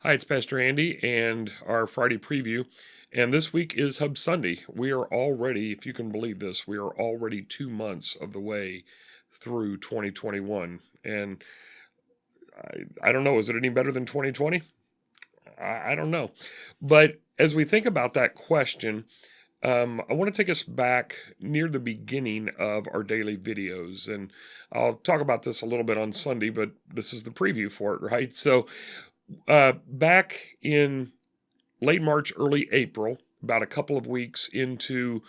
Hi, it's Pastor Andy and our Friday preview. And this week is Hub Sunday. We are already, if you can believe this, we are already 2 months of the way through 2021. And I don't know, is it any better than 2020? I don't know. But as we think about that question, I want to take us back near the beginning of our daily videos. And I'll talk about this a little bit on Sunday, but this is the preview for it, right? So, back in late March, early April, about a couple of weeks into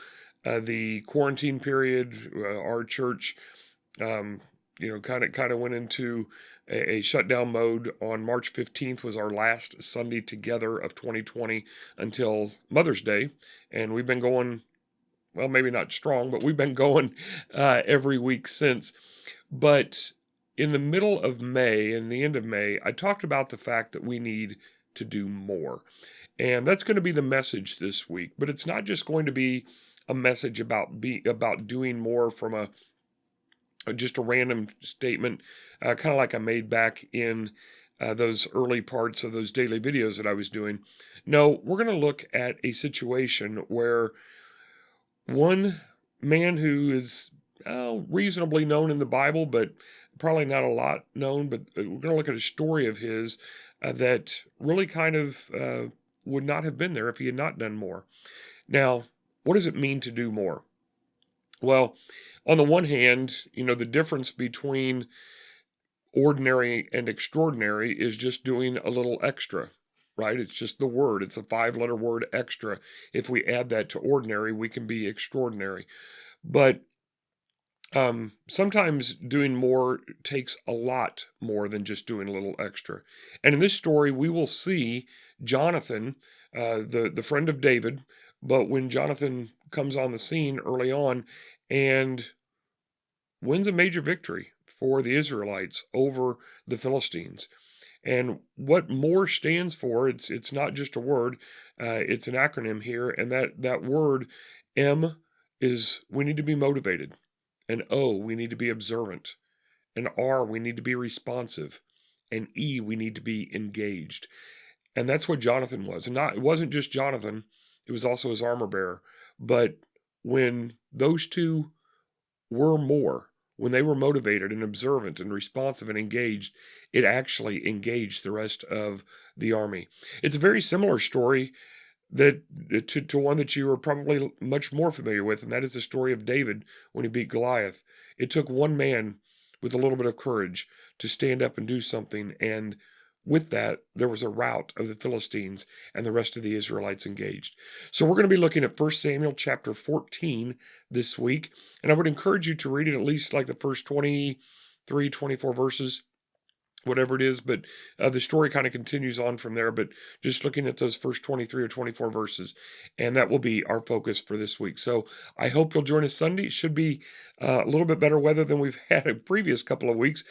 the quarantine period, our church, um, kind of went into a shutdown mode. On March 15th was our last Sunday together of 2020 until Mother's Day, and we've been going. Well, maybe not strong, but we've been going every week since. But in the middle of May and the end of May, I talked about the fact that we need to do more. And that's going to be the message this week. But it's not just going to be a message about doing more from just a random statement, kind of like I made back in those early parts of those daily videos that I was doing. No, we're going to look at a situation where one man who is reasonably known in the Bible, but probably not a lot known. But we're going to look at a story of his that really kind of would not have been there if he had not done more. Now, what does it mean to do more? Well, on the one hand, the difference between ordinary and extraordinary is just doing a little extra, right? It's just the word. It's a 5-letter word, extra. If we add that to ordinary, we can be extraordinary. But sometimes doing more takes a lot more than just doing a little extra. And in this story, we will see Jonathan, the friend of David. But when Jonathan comes on the scene early on and wins a major victory for the Israelites over the Philistines. And what more stands for, it's not just a word, it's an acronym here, and that word M is we need to be motivated, and O we need to be observant, and R we need to be responsive, and E we need to be engaged. And that's what Jonathan was. And it wasn't just Jonathan, it was also his armor bearer. But when those two were more, when they were motivated and observant and responsive and engaged, it actually engaged the rest of the army. It's a very similar story that to one that you are probably much more familiar with, and that is the story of David when he beat Goliath. It took one man with a little bit of courage to stand up and do something, and with that, there was a rout of the Philistines, and the rest of the Israelites engaged. So we're going to be looking at 1 Samuel chapter 14 this week, and I would encourage you to read it at least like the first 23, 24 verses, whatever it is, but the story kind of continues on from there, but just looking at those first 23 or 24 verses, and that will be our focus for this week. So I hope you'll join us Sunday. It should be a little bit better weather than we've had a previous couple of weeks,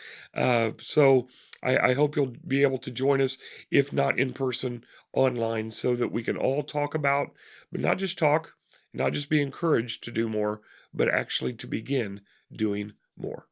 so I hope you'll be able to join us, if not in person, online, so that we can all talk about, but not just talk, not just be encouraged to do more, but actually to begin doing more.